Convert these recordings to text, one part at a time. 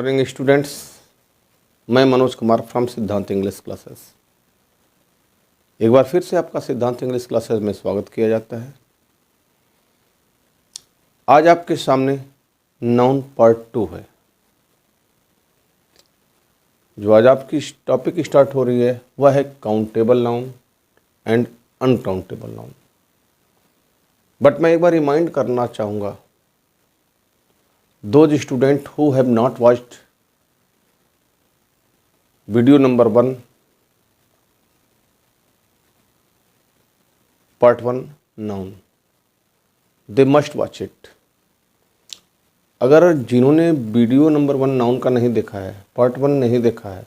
Morning students, मैं Manoj Kumar from सिद्धांत English classes. एक बार फिर से आपका सिद्धांत इंग्लिश क्लासेस में स्वागत किया जाता है। आज आपके सामने नाउन पार्ट 2 है। जो आज आपकी टॉपिक स्टार्ट हो रही है वह है countable noun and uncountable noun. But मैं एक बार रिमाइंड करना चाहूँगा those students who have not watched video number 1 part 1 noun, they must watch it। अगर जिन्होंने वीडियो नंबर 1 नाउन का नहीं देखा है, पार्ट 1 नहीं देखा है,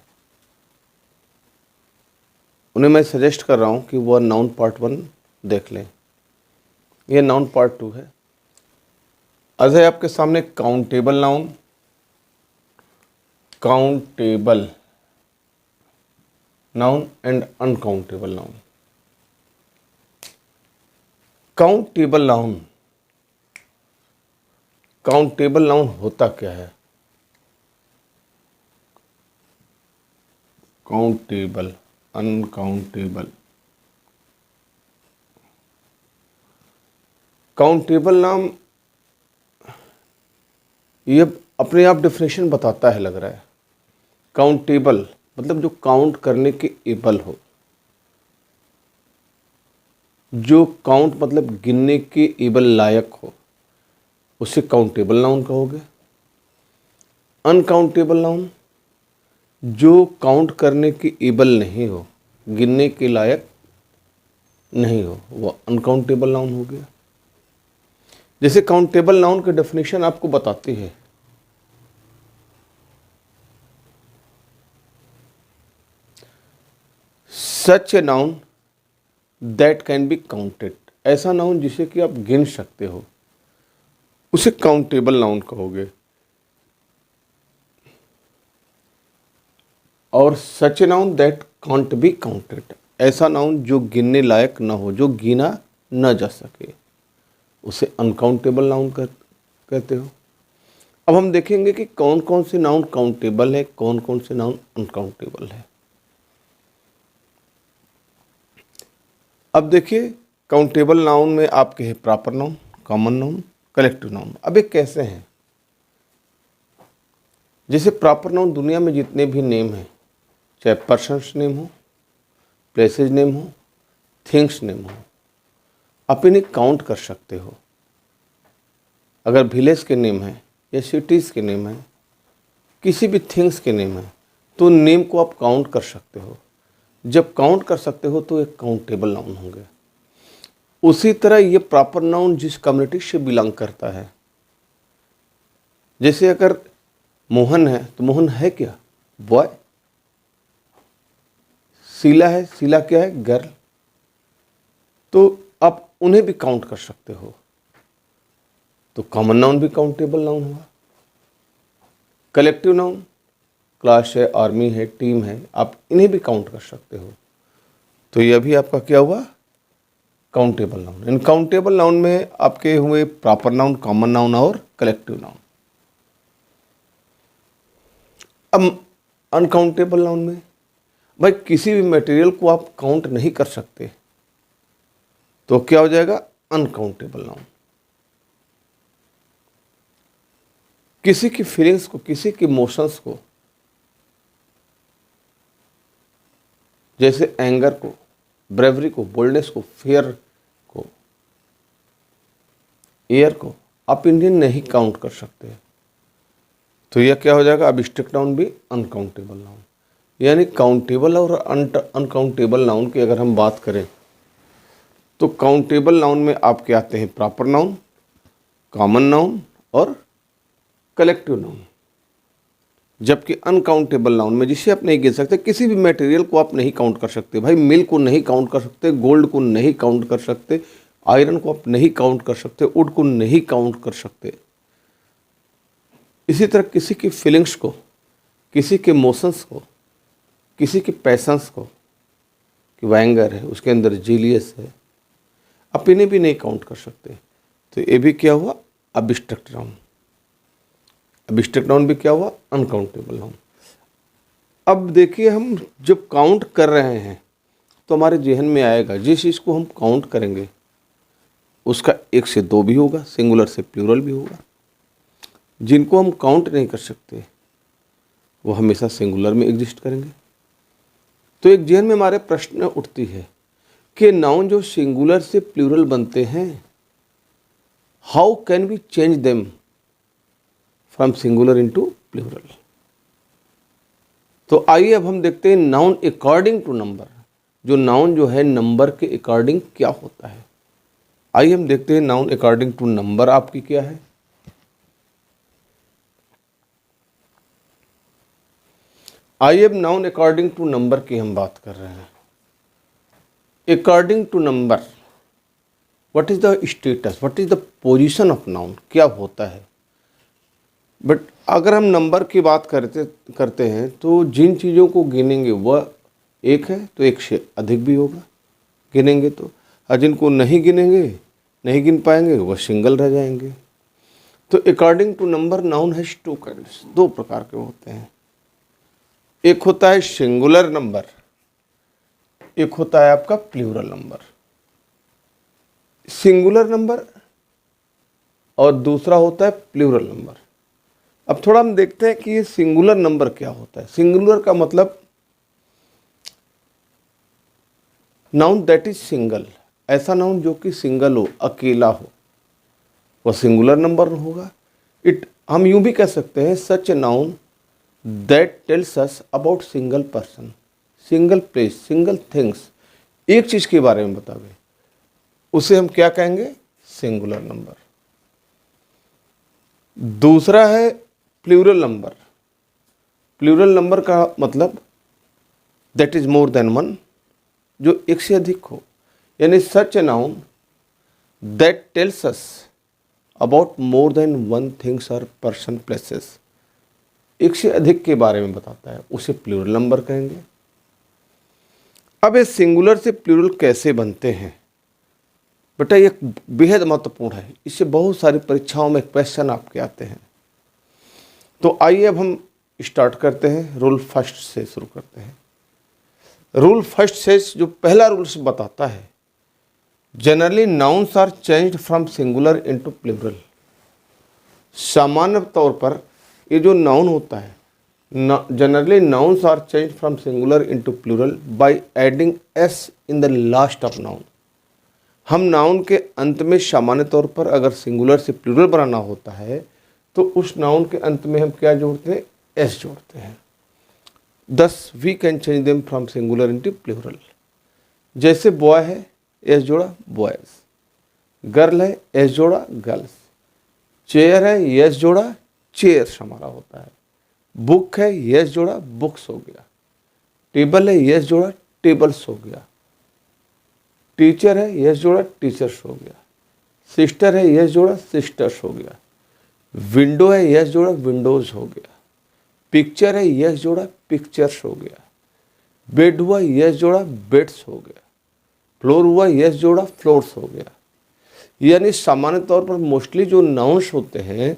उन्हें मैं सजेस्ट कर रहा हूँ कि वह नाउन पार्ट 1 देख लें। यह नाउन पार्ट 2 है। आज है आपके सामने countable noun, countable noun and uncountable noun. Countable noun, countable noun होता क्या है? Countable, uncountable. काउंटेबल नाम ये अपने आप डेफिनेशन बताता है, लग रहा है। काउंटेबल मतलब जो काउंट करने के एबल हो, जो काउंट मतलब गिनने के एबल लायक हो, उसे काउंटेबल नाउन कहोगे। अनकाउंटेबल नाउन जो काउंट करने के एबल नहीं हो, गिनने के लायक नहीं हो, वह अनकाउंटेबल नाउन हो गया। जैसे काउंटेबल नाउन की डेफिनेशन आपको बताती है, such a noun that can be counted. ऐसा नाउन जिसे कि आप गिन सकते हो, उसे काउंटेबल नाउन कहोगे। और such a noun that can't be counted, ऐसा नाउन जो गिनने लायक ना हो, जो गिना न जा सके, उसे अनकाउंटेबल नाउन कहते हो। अब हम देखेंगे कि कौन कौन से नाउन काउंटेबल है, कौन कौन से नाउन अनकाउंटेबल है। अब देखिए, काउंटेबल नाउन में आपके है proper noun, common noun, collective noun. अब ये कैसे हैं? जैसे प्रॉपर नाउन दुनिया में जितने भी नेम हैं, चाहे पर्सन्स नेम हो, प्लेसेस नेम हो, थिंग्स नेम हो, आप इन्हें काउंट कर सकते हो। अगर विलेज के नेम है या सिटीज़ के नेम है, किसी भी थिंग्स के नेम है, तो नेम को आप काउंट कर सकते हो। जब काउंट कर सकते हो तो एक काउंटेबल नाउन होंगे। उसी तरह ये प्रॉपर नाउन जिस कम्युनिटी से बिलोंग करता है, जैसे अगर मोहन है तो मोहन है क्या? बॉय। शीला है, शीला क्या है? गर्ल। तो आप उन्हें भी काउंट कर सकते हो, तो कॉमन नाउन भी काउंटेबल नाउन हुआ। कलेक्टिव नाउन, क्लास है, आर्मी है, टीम है, आप इन्हें भी काउंट कर सकते हो, तो यह भी आपका क्या हुआ? Countable noun. इन काउंटेबल नाउन में आपके हुए प्रॉपर नाउन, कॉमन नाउन और कलेक्टिव नाउन। अब अनकाउंटेबल नाउन में भाई किसी भी मटेरियल को आप काउंट नहीं कर सकते, तो क्या हो जाएगा? Uncountable noun. किसी की फीलिंग्स को, किसी के इमोशंस को, जैसे एंगर को, ब्रेवरी को, बोल्डनेस को, फियर को, एयर को, आप इन्हें नहीं काउंट कर सकते, तो यह क्या हो जाएगा? अब्स्ट्रैक्ट नाउन भी अनकाउंटेबल नाउन। यानी काउंटेबल और अनकाउंटेबल नाउन की अगर हम बात करें, तो काउंटेबल नाउन में आपके आते हैं प्रॉपर नाउन, कॉमन नाउन और कलेक्टिव नाउन। जबकि अनकाउंटेबल नाउन में जिसे आप नहीं गिन सकते, किसी भी मटेरियल को आप नहीं काउंट कर सकते। भाई मिल्क को नहीं काउंट कर सकते, गोल्ड को नहीं काउंट कर सकते, आयरन को आप नहीं काउंट कर सकते, वुड को नहीं काउंट कर सकते। इसी तरह किसी की फीलिंग्स को, किसी के इमोशंस को, किसी के पैशंस को, कि वह एंगर है, उसके अंदर जीलियस है, आप इन्हें भी नहीं काउंट कर सकते, तो ये भी क्या हुआ? Abstract noun. अबिस्ट्रक्ट नाउन भी क्या हुआ, अनकाउंटेबल नाउन। अब देखिए हम जब काउंट कर रहे हैं तो हमारे जहन में आएगा जिस चीज़ को हम काउंट करेंगे उसका एक से दो भी होगा, सिंगुलर से प्लूरल भी होगा। जिनको हम काउंट नहीं कर सकते वो हमेशा सिंगुलर में एग्जिस्ट करेंगे। तो एक जहन में हमारे प्रश्न उठती है कि नाउन जो सिंगुलर से प्लूरल बनते हैं, how can we change them from singular into plural. तो आइए अब हम देखते हैं नाउन अकॉर्डिंग टू नंबर, जो नाउन जो है नंबर के अकॉर्डिंग क्या होता है। आइए हम देखते हैं नाउन अकॉर्डिंग टू नंबर आपकी क्या है। आइए अब नाउन अकॉर्डिंग टू नंबर की हम बात कर रहे हैं। According to number, what is the status, what is the position of noun, क्या होता है। बट अगर हम नंबर की बात करते हैं तो जिन चीज़ों को गिनेंगे वह एक है तो एक से अधिक भी होगा गिनेंगे तो, और जिनको नहीं गिनेंगे, नहीं गिन पाएंगे, वह सिंगल रह जाएंगे। तो according to number noun has two kinds, दो प्रकार के होते हैं। एक होता है सिंगुलर नंबर, एक होता है आपका प्लूरल नंबर। सिंगुलर नंबर और दूसरा होता है प्लूरल नंबर। अब थोड़ा हम देखते हैं कि ये सिंगुलर नंबर क्या होता है। सिंगुलर का मतलब नाउन दैट इज सिंगल, ऐसा नाउन जो कि सिंगल हो, अकेला हो, वह सिंगुलर नंबर होगा। हम यूं भी कह सकते हैं such a noun that tells us about single person, single place, single things, एक चीज के बारे में बतावे, उसे हम क्या कहेंगे, सिंगुलर नंबर। दूसरा है प्लूरल नंबर। प्लूरल नंबर का मतलब that is more than one, जो एक से अधिक हो, यानी such a noun that tells us about more than one things और पर्सन प्लेसेस, एक से अधिक के बारे में बताता है, उसे प्लूरल नंबर कहेंगे। अब ये सिंगुलर से प्लूरल कैसे बनते हैं बेटा, ये बेहद महत्वपूर्ण है। इससे बहुत सारी परीक्षाओं में क्वेश्चन आपके आते हैं। तो आइए अब हम स्टार्ट करते हैं, रूल फर्स्ट से शुरू करते हैं। रूल फर्स्ट से जो पहला रूल से बताता है, generally nouns are changed from singular into plural. सामान्य तौर पर ये जो नाउन होता है, generally nouns are changed from singular into plural by adding S in the last of noun. हम नाउन के अंत में सामान्य तौर पर अगर सिंगुलर से प्लूरल बनाना होता है तो उस नाउन के अंत में हम क्या जोड़ते हैं, एस जोड़ते हैं। Thus we can change them from singular into plural. जैसे बॉय है, एस जोड़ा बॉयज, गर्ल है, एस जोड़ा गर्ल्स, चेयर है, एस जोड़ा चेयर्स हमारा होता है, बुक है, एस जोड़ा बुक्स हो गया, टेबल है, एस जोड़ा टेबल्स हो गया, टीचर है, यस जोड़ा टीचर्स हो गया, सिस्टर है, यस जोड़ा सिस्टर्स हो गया, विंडो है, यस जोड़ा विंडोज हो गया, पिक्चर है, यस जोड़ा पिक्चर्स हो गया, बेड हुआ, यस जोड़ा बेड्स हो गया, फ्लोर हुआ, यस जोड़ा फ्लोर्स हो गया। यानी सामान्य तौर पर मोस्टली जो नाउन्स होते हैं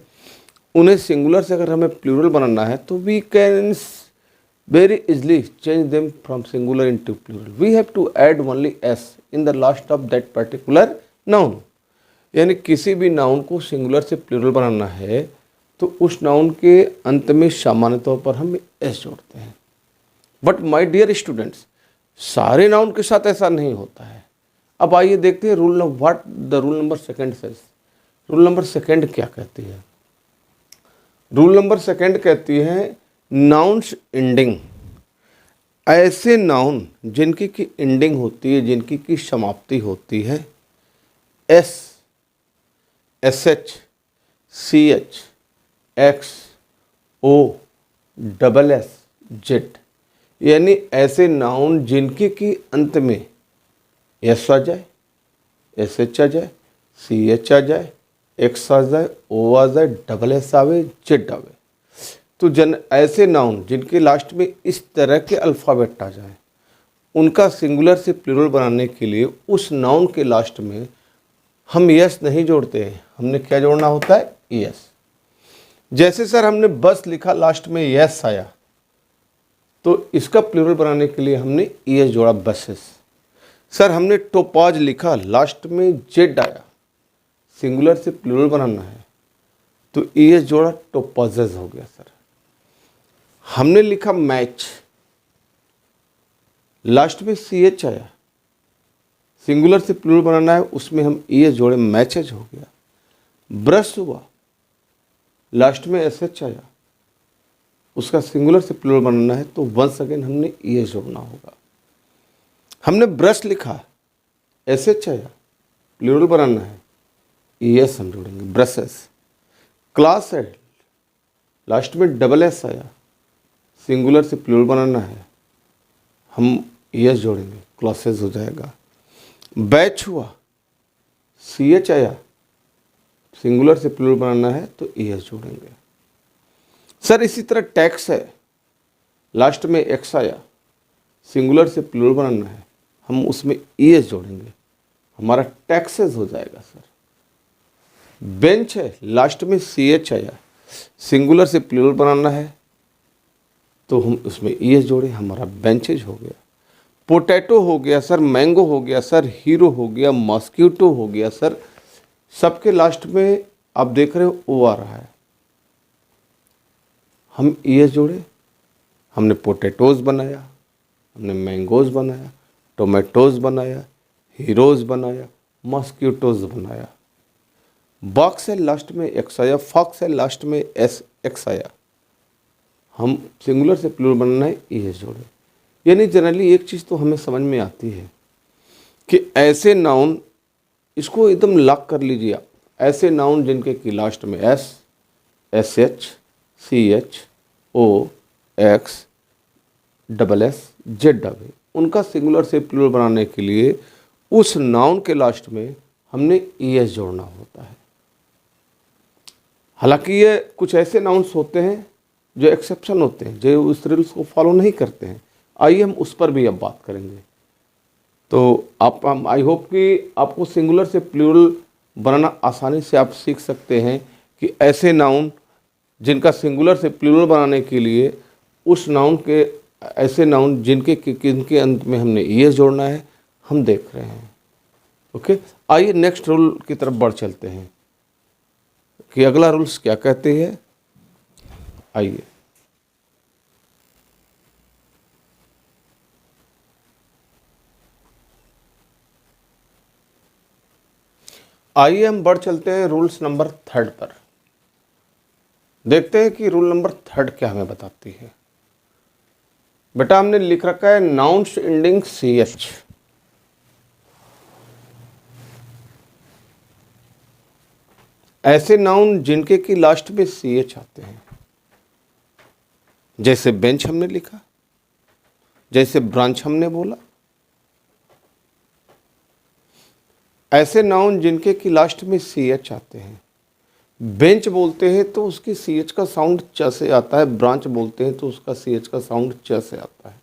उन्हें सिंगुलर से अगर हमें प्लूरल बनाना है तो we can very easily change them from singular into plural. We have to add only s in the last of that particular noun. यानी किसी भी नाउन को सिंगुलर से प्लूरल बनाना है तो उस नाउन के अंत में सामान्य तौर पर हम एस जोड़ते हैं। बट माय डियर स्टूडेंट्स, सारे नाउन के साथ ऐसा नहीं होता है। अब आइए देखते हैं rule what the rule number second says. Rule number second क्या कहती है? रूल नंबर सेकंड कहती है नाउन्स एंडिंग, ऐसे नाउन जिनकी की एंडिंग होती है, जिनकी की समाप्ति होती है S, S H, C H, X, O, double S, Z, यानी ऐसे नाउन जिनके की अंत में एस आ जाए, एस एच आ जाए, सी एच आ जाए, एक्स आ जाए, ओ आ जाए, डबल एस आवे, जेड आवे। तो ऐसे नाउन जिनके लास्ट में इस तरह के अल्फ़ाबेट आ जाए, उनका सिंगुलर से प्लूरल बनाने के लिए उस नाउन के लास्ट में हम यस नहीं जोड़ते हैं, हमने क्या जोड़ना होता है, यस। जैसे सर हमने बस लिखा, लास्ट में यस आया, तो इसका प्लूरल बनाने के लिए हमने ईएस जोड़ा, बसेस। सर हमने टोपाज लिखा, लास्ट में जेड आया, सिंगुलर से प्लूरल बनाना है, तो ईएस जोड़ा, टोपाजेस हो गया सर। हमने लिखा मैच, लास्ट में सीएच आया, सिंगुलर से प्लूरल बनाना है, उसमें हम ईएस जोड़े, मैचेज हो गया। ब्रश हुआ, लास्ट में एसएच आया, उसका सिंगुलर से प्लूरल बनाना है, तो वंस अगेन हमने ईएस जोड़ना होगा। हमने ब्रश लिखा, एसएच आया, प्लूरल बनाना है, ईएस हम जोड़ेंगे, ब्रशेस। क्लास है, लास्ट में डबल एस आया, सिंगुलर से प्लूरल बनाना है, हम ईएस जोड़ेंगे, क्लासेस हो जाएगा। बैच हुआ, सीएच आया, सिंगुलर से प्लूरल बनाना है, तो ईएस जोड़ेंगे। सर इसी तरह टैक्स है, लास्ट में एक्स आया, सिंगुलर से प्लूरल बनाना है, हम उसमें ईएस जोड़ेंगे, हमारा टैक्सेस हो जाएगा सर। बेंच है, लास्ट में सीएच आया, सिंगुलर से प्लूरल बनाना है, तो हम उसमें ईएस जोड़े, हमारा बेंचेज हो गया। पोटैटो हो गया सर, मैंगो हो गया सर, हीरो हो गया, मॉस्किटो हो गया सर, सबके लास्ट में आप देख रहे हो ओ आ रहा है, हम ईएस जोड़े, हमने पोटैटोज बनाया, हमने मैंगोज बनाया, टोमेटोज बनाया, हीरोज बनाया, मॉस्किटोज बनाया। बॉक्स है, लास्ट में एक्स आया, फॉक्स है, लास्ट में एस एक्स आया, हम सिंगुलर से प्लूरल बनना है, ईएस जोड़े। यानी जनरली एक चीज़ तो हमें समझ में आती है कि ऐसे नाउन, इसको एकदम लॉक कर लीजिए आप, ऐसे नाउन जिनके की लास्ट में S, S H, C H, O, X, double S, Z आवे, उनका सिंगुलर से प्लूरल बनाने के लिए उस नाउन के लास्ट में हमने ईएस जोड़ना होता है। हालांकि ये कुछ ऐसे नाउन्स होते हैं जो एक्सेप्शन होते हैं, जो उस रूल्स को फॉलो नहीं करते हैं। आइए हम उस पर भी अब बात करेंगे। तो आप आई होप कि आपको सिंगुलर से प्लूरल बनाना आसानी से आप सीख सकते हैं कि ऐसे नाउन जिनका सिंगुलर से प्लूरल बनाने के लिए उस नाउन के, ऐसे नाउन जिनके अंत में हमने ईएस जोड़ना है, हम देख रहे हैं। ओके, आइए नेक्स्ट रूल की तरफ बढ़ चलते हैं कि अगला रूल्स क्या कहते हैं। आइए हम बढ़ चलते हैं रूल्स नंबर 3 पर। देखते हैं कि रूल नंबर 3 क्या हमें बताती है। बेटा हमने लिख रखा है नाउन्स एंडिंग ch, ऐसे नाउन जिनके की लास्ट में ch आते हैं, जैसे बेंच हमने लिखा, जैसे ब्रांच हमने बोला। ऐसे नाउन जिनके की लास्ट में ch आते हैं, बेंच बोलते हैं तो उसकी ch का साउंड च से आता है, ब्रांच बोलते हैं तो उसका ch का साउंड च से आता है।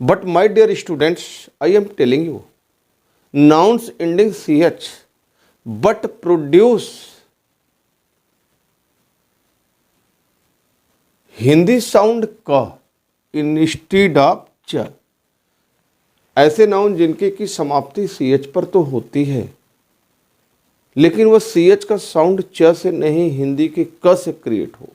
But my dear students, I am telling you, nouns ending ch but produce Hindi sound क इंस्टीड ऑफ च। ऐसे नाउन जिनके की समाप्ति ch पर तो होती है, लेकिन वह ch का साउंड च से नहीं, हिंदी के क से क्रिएट हो,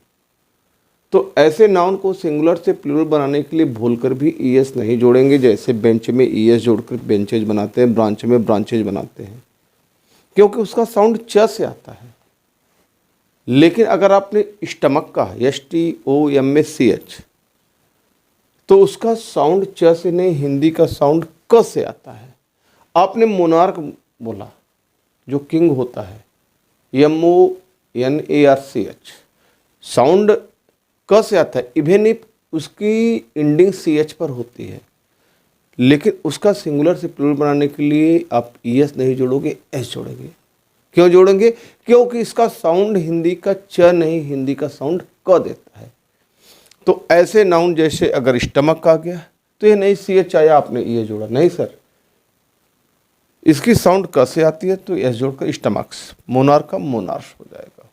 तो ऐसे नाउन को सिंगुलर से प्लूरल बनाने के लिए भूलकर भी ईएस नहीं जोड़ेंगे। जैसे बेंच में ईएस जोड़कर बेंचेज बनाते हैं, ब्रांच में ब्रांचेज बनाते हैं, क्योंकि उसका साउंड च से आता है। लेकिन अगर आपने स्टमक का STOMACH, तो उसका साउंड च से नहीं, हिंदी का साउंड क से आता है। आपने मोनार्क बोला, जो किंग होता है, MONARCH, साउंड क से आता है, इवन इफ उसकी एंडिंग CH पर होती है, लेकिन उसका सिंगुलर से प्लूरल बनाने के लिए आप ES नहीं जोड़ोगे, S जोड़ेंगे। क्यों जोड़ेंगे? क्योंकि इसका साउंड हिंदी का च नहीं, हिंदी का साउंड क देता है। तो ऐसे नाउन जैसे अगर स्टमक आ गया तो ये नहीं CH आया, आपने ये जोड़ा, नहीं सर, इसकी साउंड क से आती है तो S जोड़कर स्टमक्स, मोनार्क का मोनार्स हो जाएगा।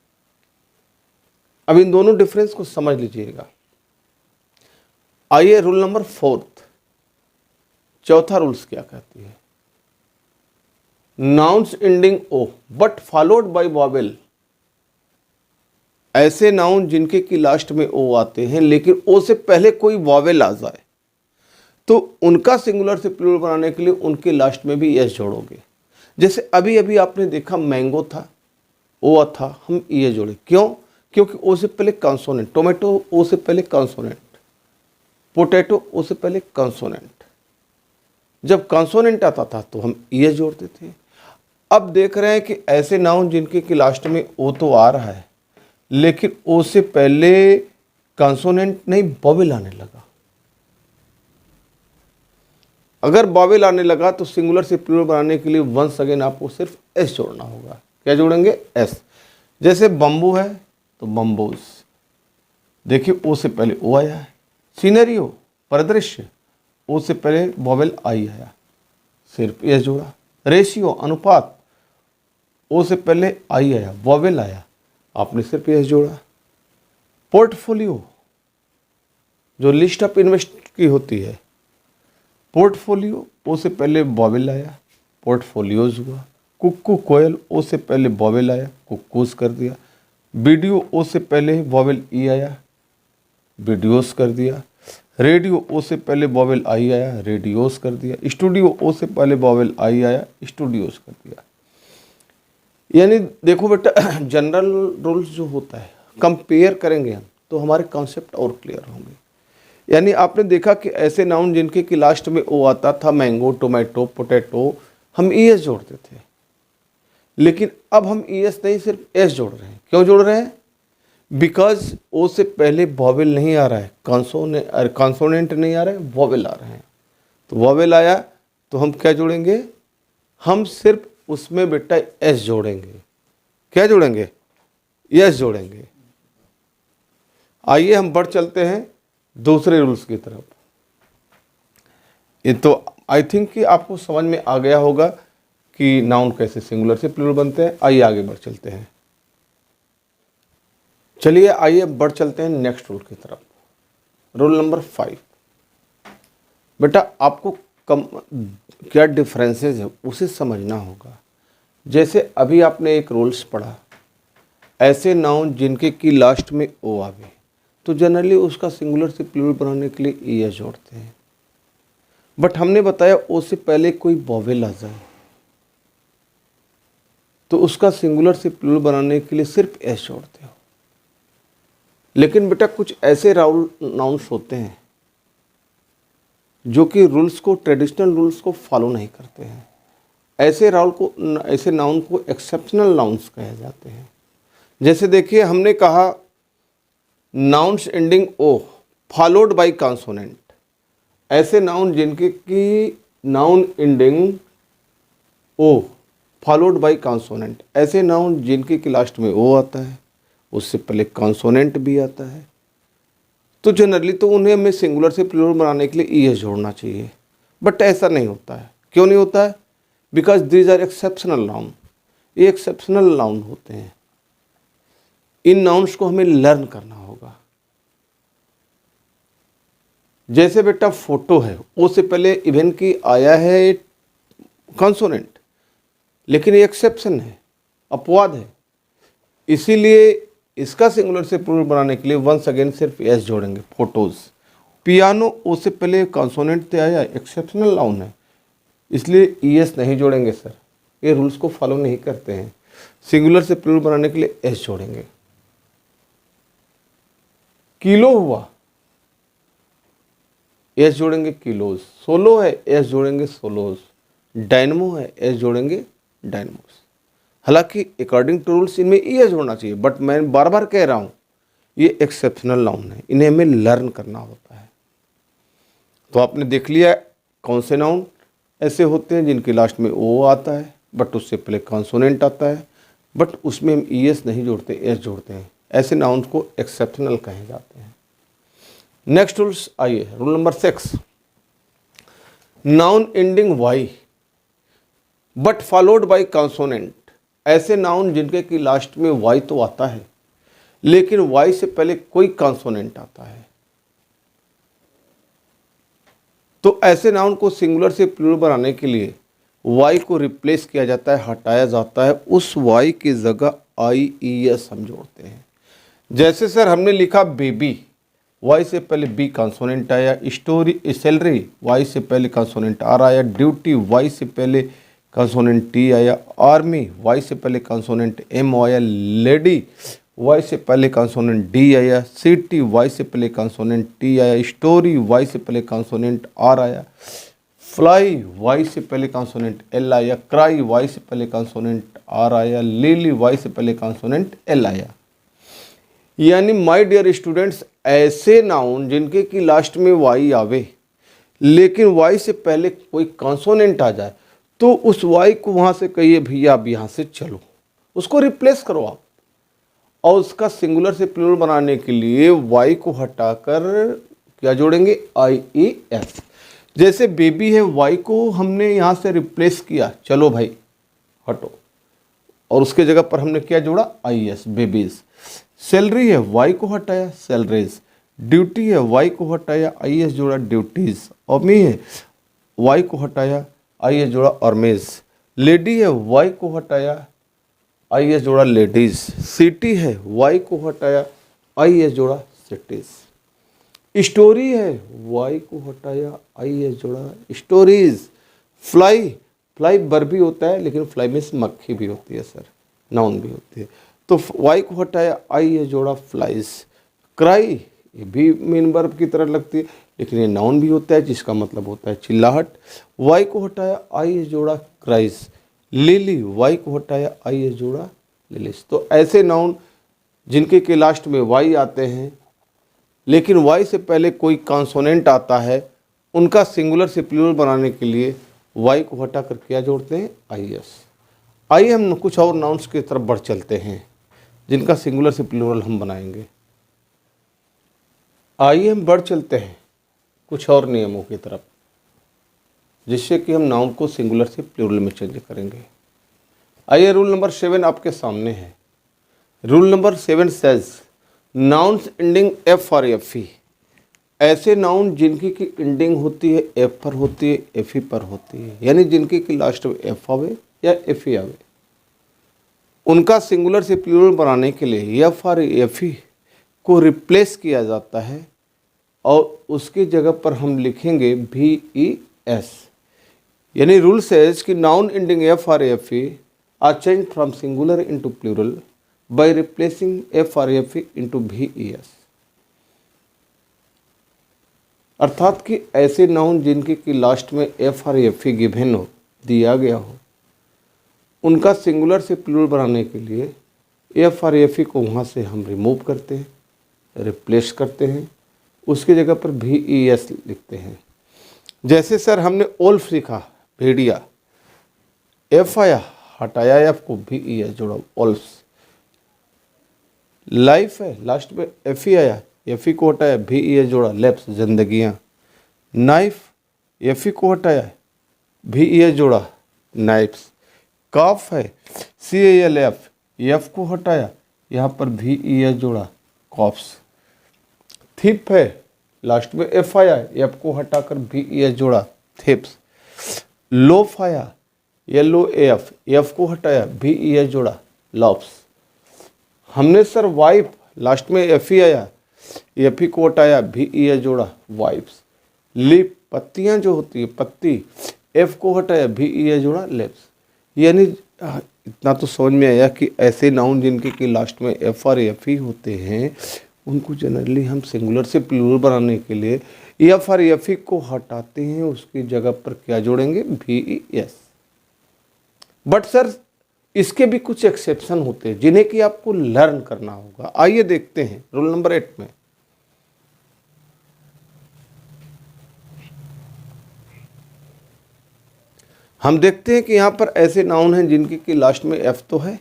अब इन दोनों डिफरेंस को समझ लीजिएगा। आइए रूल नंबर 4, चौथा रूल्स क्या कहती है। Nouns ending O but followed by vowel, ऐसे नाउन जिनके की लास्ट में ओ आते हैं लेकिन ओ से पहले कोई वॉवेल आ जाए तो उनका सिंगुलर से प्लूरल बनाने के लिए उनके लास्ट में भी एस जोड़ोगे। जैसे अभी अभी आपने देखा मैंगो था, ओ था, हम ये जोड़े, क्यों? क्योंकि ओ से पहले कॉन्सोनेंट, टोमेटो ओ से पहले कॉन्सोनेंट, पोटैटो ओ से पहले कॉन्सोनेंट। जब कॉन्सोनेंट आता था तो हम ये जोड़ते थे। अब देख रहे हैं कि ऐसे नाउन जिनके कि लास्ट में ओ तो आ रहा है लेकिन ओ से पहले कॉन्सोनेंट नहीं वॉवेल आने लगा। अगर वॉवेल आने लगा तो सिंगुलर से प्लूरल बनाने के लिए वंस अगेन आपको सिर्फ एस जोड़ना होगा। क्या जोड़ेंगे? एस। जैसे बम्बू है तो बम्बूज, देखिए ओ से पहले ओ आया है। सीनरियो, परिदृश्य, ओ से पहले वॉवेल आई आया, सिर्फ एस जोड़ा। रेशियो, अनुपात, ओ से पहले आई आया, वॉवेल आया, आपने सिर्फ एस जोड़ा। पोर्टफोलियो, जो लिस्ट ऑफ इन्वेस्ट की होती है, पोर्टफोलियो ओ से पहले वॉवेल आया, पोर्टफोलियोज हुआ। कुक्कू, कोयल, ओ से पहले वॉवेल आया, कुक्कूज कर दिया। वीडियो ओ से पहले वॉवेल ई आया, वीडियोस कर दिया। रेडियो ओ से पहले वॉवेल आई आया, रेडियोस कर दिया। स्टूडियो ओ से पहले वॉवेल आई आया, स्टूडियोस कर दिया। यानी देखो बेटा, जनरल रूल्स जो होता है कंपेयर करेंगे हम तो हमारे कॉन्सेप्ट और क्लियर होंगे। यानी आपने देखा कि ऐसे नाउन जिनके कि लास्ट में ओ आता था, मैंगो, टोमेटो, पोटैटो, हम ई एस जोड़ते थे। लेकिन अब हम ई एस नहीं, सिर्फ एस जोड़ रहे हैं। क्यों जोड़ रहे हैं? बिकॉज ओ से पहले वॉवेल नहीं आ रहा है, कॉन्सोनेंट नहीं आ रहा है, वॉवेल आ रहे हैं। तो वॉवेल आया तो हम क्या जोड़ेंगे? हम सिर्फ उसमें बेटा एस जोड़ेंगे। क्या जोड़ेंगे? एस जोड़ेंगे। आइए हम बढ़ चलते हैं दूसरे रूल्स की तरफ। ये तो आई थिंक कि आपको समझ में आ गया होगा कि नाउन कैसे सिंगुलर से प्लूरल बनते हैं। आइए आगे बढ़ चलते हैं। चलिए आइए बढ़ चलते हैं नेक्स्ट रूल की तरफ। Rule number 5। बेटा आपको क्या डिफरेंसेस है उसे समझना होगा। जैसे अभी आपने एक रूल्स पढ़ा, ऐसे नाउन जिनके की लास्ट में ओ आवे तो जनरली उसका सिंगुलर से प्लूरल बनाने के लिए ई एस जोड़ते हैं। बट हमने बताया ओ से पहले कोई वॉवेल आ जाए तो उसका सिंगुलर से प्लूरल बनाने के लिए सिर्फ एस जोड़ते हो। लेकिन बेटा कुछ ऐसे नाउन्स होते हैं जो कि रूल्स को, ट्रेडिशनल रूल्स को फॉलो नहीं करते हैं। ऐसे नाउन को एक्सेप्शनल नाउन्स कहे जाते हैं। जैसे देखिए हमने कहा nouns ending O followed by consonant, ऐसे नाउन जिनके की noun ending O followed by consonant, ऐसे नाउन जिनके की लास्ट में ओ आता है, उससे पहले कॉन्सोनेंट भी आता है, तो जनरली तो उन्हें हमें सिंगुलर से प्लूरल बनाने के लिए ई एस जोड़ना चाहिए। बट ऐसा नहीं होता है। क्यों नहीं होता है? Because these are exceptional noun. ये एक्सेप्शनल नाउन होते हैं। इन नाउन्स को हमें लर्न करना होगा। जैसे बेटा फोटो है, ओ से पहले इवन की आया है कॉन्सोनेंट, लेकिन ये एक्सेप्शन है, अपवाद है, इसीलिए इसका सिंगुलर से प्लूरल बनाने के लिए वंस अगेन सिर्फ एस जोड़ेंगे, फोटोज। पियानो ओ से पहले कॉन्सोनेंट से आया, एक्सेप्शनल नाउन है, इसलिए ई एस नहीं जोड़ेंगे सर, ये रूल्स को फॉलो नहीं करते हैं। सिंगुलर से प्लूरल बनाने के लिए एस जोड़ेंगे। किलो हुआ, एस जोड़ेंगे, किलोज। सोलो है, एस जोड़ेंगे, सोलोज। डायनमो है, एस जोड़ेंगे, डायनमोस। हालांकि अकॉर्डिंग टू रूल्स इनमें ई एस जोड़ना चाहिए, बट मैं बार बार कह रहा हूँ ये एक्सेप्शनल नाउन है, इन्हें हमें लर्न करना होता है। तो आपने देख लिया कौन से नाउन ऐसे होते हैं जिनके लास्ट में ओ आता है बट उससे पहले कॉन्सोनेंट आता है, बट उसमें हम ई एस नहीं जोड़ते, एस जोड़ते हैं। ऐसे नाउन को एक्सेप्शनल कहे जाते हैं। नेक्स्ट रूल्स आइए, rule number 6। Noun ending Y but followed by consonant, ऐसे नाउन जिनके की लास्ट में वाई तो आता है लेकिन वाई से पहले कोई कॉन्सोनेंट आता है, तो ऐसे नाउन को सिंगुलर से प्लूरल बनाने के लिए वाई को रिप्लेस किया जाता है, हटाया जाता है, उस वाई की जगह आई ई एस हम जोड़ते हैं। जैसे सर हमने लिखा बेबी, वाई से पहले बी कॉन्सोनेंट आया, स्टोरी सैलरी वाई से पहले कॉन्सोनेंट आर आया, ड्यूटी वाई से पहले कॉन्सोनेंट टी आया, आर्मी वाई से पहले कॉन्सोनेंट एम आया, लेडी वाई से पहले कॉन्सोनेंट डी आया, सिटी वाई से पहले कॉन्सोनेंट टी आया, स्टोरी वाई से पहले कॉन्सोनेंट आर आया, फ्लाई वाई से पहले कॉन्सोनेंट एल आया, क्राई वाई से पहले कॉन्सोनेंट आर आया, लिली वाई से पहले कॉन्सोनेंट एल आया। यानी माय डियर स्टूडेंट्स, ऐसे नाउन जिनके की लास्ट में वाई आवे लेकिन वाई से पहले कोई कॉन्सोनेंट आ जाए तो उस वाई को वहाँ से कहिए भैया अब यहाँ से चलो, उसको रिप्लेस करो आप, और उसका सिंगुलर से प्लूरल बनाने के लिए वाई को हटाकर क्या जोड़ेंगे, आई ई एस। जैसे बेबी है, वाई को हमने यहाँ से रिप्लेस किया, चलो भाई हटो, और उसके जगह पर हमने क्या जोड़ा, आई एस, बेबीज। सैलरी है, वाई को हटाया, सैलरीज। ड्यूटी है, वाई को हटाया, आई एस जोड़ा, ड्यूटीज। आर्मी है, वाई को हटाया, आई एस जोड़ा, आर्मीज। लेडी है, वाई को हटाया, आई एस जोड़ा, लेडीज। सिटी है, वाई को हटाया, आई एस जोड़ा, सिटीज। स्टोरी है, वाई को हटाया, आई एस जोड़ा, स्टोरीज। फ्लाई, फ्लाई वर्ब भी होता है लेकिन फ्लाई में मक्खी भी होती है सर, नाउन भी होती है, तो वाई को हटाया, आई एस जोड़ा, फ्लाइज। क्राई, ये भी मेन वर्ब की तरह लगती है लेकिन ये नाउन भी होता है जिसका मतलब होता है चिल्लाहट, वाई को हटाया, आई एस जोड़ा, क्राइज। लिली, वाई को हटाया, आई एस जोड़ा, लिलिस। तो ऐसे नाउन जिनके के लास्ट में वाई आते हैं लेकिन वाई से पहले कोई कॉन्सोनेंट आता है, उनका सिंगुलर से प्लूरल बनाने के लिए वाई को हटाकर क्या जोड़ते हैं, आई एस। आइए हम कुछ और नाउन्स की तरफ बढ़ चलते हैं जिनका सिंगुलर से प्लूरल हम बनाएंगे। आइए हम बढ़ चलते हैं कुछ और नियमों की तरफ जिससे कि हम नाउन को सिंगुलर से प्लूरल में चेंज करेंगे। आइए रूल नंबर 7 आपके सामने है। Rule number 7 says nouns ending F और एफ ई, ऐसे नाउन जिनकी की एंडिंग होती है एफ पर होती है, एफ ई पर होती है, यानी जिनकी की लास्ट में एफ आवे या एफ ई आवे, उनका सिंगुलर से प्लूरल बनाने के लिए एफ और एफ ई को रिप्लेस किया जाता है और उसकी जगह पर हम लिखेंगे भी ई एस। यानी रूल सेज कि नाउन एंडिंग एफ और F E are change from singular into plural by replacing F और एफ ई इनटू भी ई एस। अर्थात कि ऐसे नाउन जिनके की लास्ट में एफ और एफ ई गिवन हो, दिया गया हो, उनका सिंगुलर से प्लूरल बनाने के लिए एफ और एफ ई को वहाँ से हम रिमूव करते हैं, रिप्लेस करते हैं, उसकी जगह पर भी ई एस लिखते हैं। जैसे सर हमने ओल्फ लिखा, भेड़िया, एफ आया, हटाया एफ को, भी ई एस जोड़ा, ओल्फ्स। लाइफ है, लास्ट में एफ ई आया, एफ ई को हटाया, भी ई एस जोड़ा, लैप्स, जिंदगियाँ। नाइफ, एफ ई को हटाया, भी ई एस जोड़ा, नाइफ्स। काफ है, सी ए एल एफ, एफ को हटाया, यहाँ पर भी ई एस जोड़ा, कॉफ्स। थिप है, लास्ट में एफ आया, एफ को हटाकर भी ई एस जोड़ा, थिप्स। लोफ आया, एल ओ एफ, एफ को हटाया, भी ई एस जोड़ा, लॉफ्स। हमने सर वाइफ, लास्ट में एफ ई आया, एफ ई को हटाया, भी ई एस जोड़ा, वाइफ्स। लिप, पत्तियां जो होती है, पत्ती, एफ को हटाया, भी ई एस जोड़ा, लिप्स। यानी इतना तो समझ में आया कि ऐसे नाउन जिनके कि लास्ट में एफ और एफ ई होते हैं उनको जनरली हम सिंगुलर से प्लूरल बनाने के लिए एफ और एफ ई को हटाते हैं, उसकी जगह पर क्या जोड़ेंगे, भी ई एस। बट सर इसके भी कुछ एक्सेप्शन होते हैं जिन्हें कि आपको लर्न करना होगा। आइए देखते हैं रूल नंबर 8 में। हम देखते हैं कि यहाँ पर ऐसे नाउन हैं जिनकी कि लास्ट में एफ तो है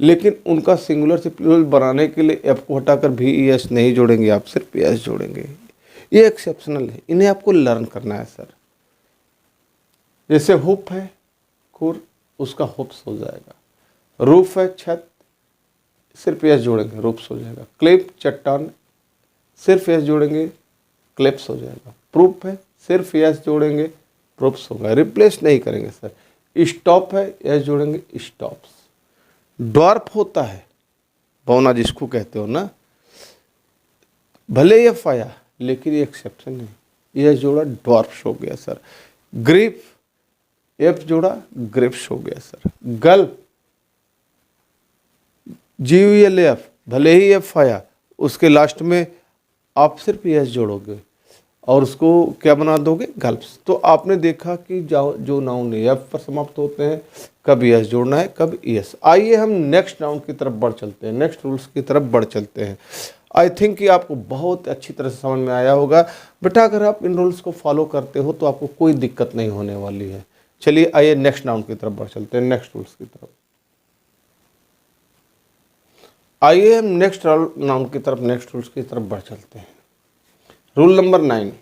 लेकिन उनका सिंगुलर से प्लूरल बनाने के लिए एफ को हटाकर भी ई एस नहीं जोड़ेंगे, आप सिर्फ एस जोड़ेंगे। ये एक्सेप्शनल है, इन्हें आपको लर्न करना है सर। जैसे हुप है, खुर, उसका हुप्स हो जाएगा। रूफ है, छत, सिर्फ एस जोड़ेंगे रूप्स हो जाएगा। क्लिप चट्टान, सिर्फ एस जोड़ेंगे क्लिप्स हो जाएगा। प्रूफ है, सिर्फ एस जोड़ेंगे प्रूफ्स होगा। रिप्लेस नहीं करेंगे सर। स्टॉप है, एस जोड़ेंगे स्टॉप्स। ड्वार्फ होता है बौना जिसको कहते हो ना, भले एफ आया लेकिन ये एक्सेप्शन है, एस जोड़ा ड्वार्फ्स हो गया सर। ग्रिप, एफ जोड़ा ग्रिप्स हो गया सर। गल्फ, GULF, भले ही एफ आया उसके लास्ट में आप सिर्फ एस जोड़ोगे और उसको क्या बना दोगे, गल्फ्स। तो आपने देखा कि जो नाउन एफ पर समाप्त होते हैं कब एस जोड़ना है, कब एस। आइए हम नेक्स्ट नाउन की तरफ बढ़ चलते हैं, नेक्स्ट रूल्स की तरफ बढ़ चलते हैं। आई थिंक कि आपको बहुत अच्छी तरह से समझ में आया होगा बेटा। अगर आप इन रूल्स को फॉलो करते हो तो आपको कोई दिक्कत नहीं होने वाली है। चलिए आइए नेक्स्ट नाउन की तरफ बढ़ चलते हैं, नेक्स्ट रूल्स की तरफ। आइए हम नेक्स्ट नाउन की तरफ, नेक्स्ट रूल्स की तरफ बढ़ चलते हैं। Rule number 9।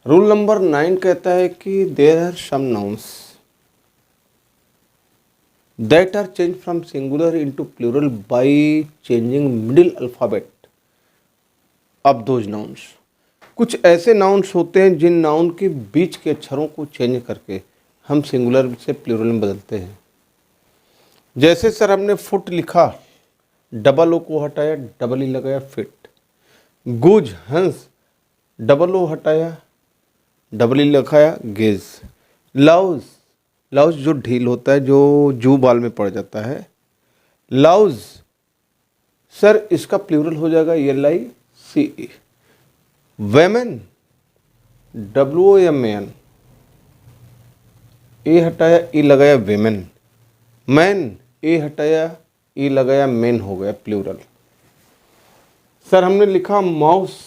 रूल नंबर 9 कहता है कि there are some nouns that are change from singular into plural by changing middle alphabet of those nouns. कुछ ऐसे नाउन्स होते हैं जिन नाउन के बीच के अक्षरों को चेंज करके हम सिंगुलर से प्लूरल में बदलते हैं। जैसे सर हमने फुट लिखा, डबल ओ को हटाया, डबल ई लगाया फिट। गुज हंस, डबल ओ हटाया, डबल ई लगाया गेज। लाउज, लाउज जो ढील होता है, जो जू बाल में पड़ जाता है, लाउज सर इसका प्लूरल हो जाएगा LICE। वेमेन, WOMEN, ए हटाया ई लगाया वेमेन। मैन, ए हटाया ई लगाया मेन, हो गया प्लूरल। सर हमने लिखा माउस,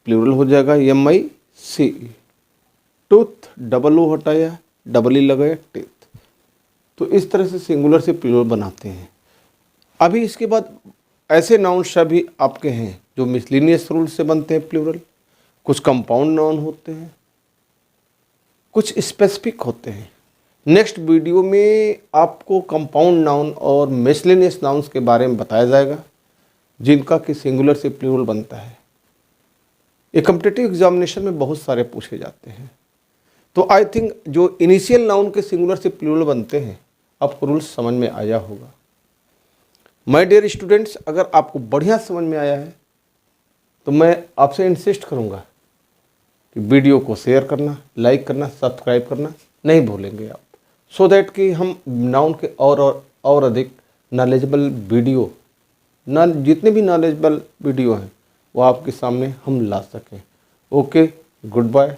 प्लूरल हो जाएगा MICE। टूथ, डबल ओ हटाया, डबल ई लगाया टीथ। तो इस तरह से सिंगुलर से प्लूरल बनाते हैं। अभी इसके बाद ऐसे नाउन सभी आपके हैं जो मिसलिनियस रूल से बनते हैं प्लूरल, कुछ कंपाउंड नाउन होते हैं, कुछ स्पेसिफिक होते हैं। नेक्स्ट वीडियो में आपको कंपाउंड नाउन और मिसलिनियस नाउन्स के बारे में बताया जाएगा जिनका कि सिंगुलर से प्लूरल बनता है। ये कॉम्पिटिटिव एग्जामिनेशन में बहुत सारे पूछे जाते हैं। तो आई थिंक जो इनिशियल नाउन के सिंगुलर से प्लूरल बनते हैं आपको रूल्स समझ में आया होगा। माय डियर स्टूडेंट्स, अगर आपको बढ़िया समझ में आया है तो मैं आपसे इंसिस्ट करूंगा कि वीडियो को शेयर करना, लाइक करना, सब्सक्राइब करना नहीं भूलेंगे आप, सो दैट कि हम नाउन के और अधिक नॉलेजेबल वीडियो, जितने भी नॉलेजेबल वीडियो हैं वो आपके सामने हम ला सकें। Okay, good bye.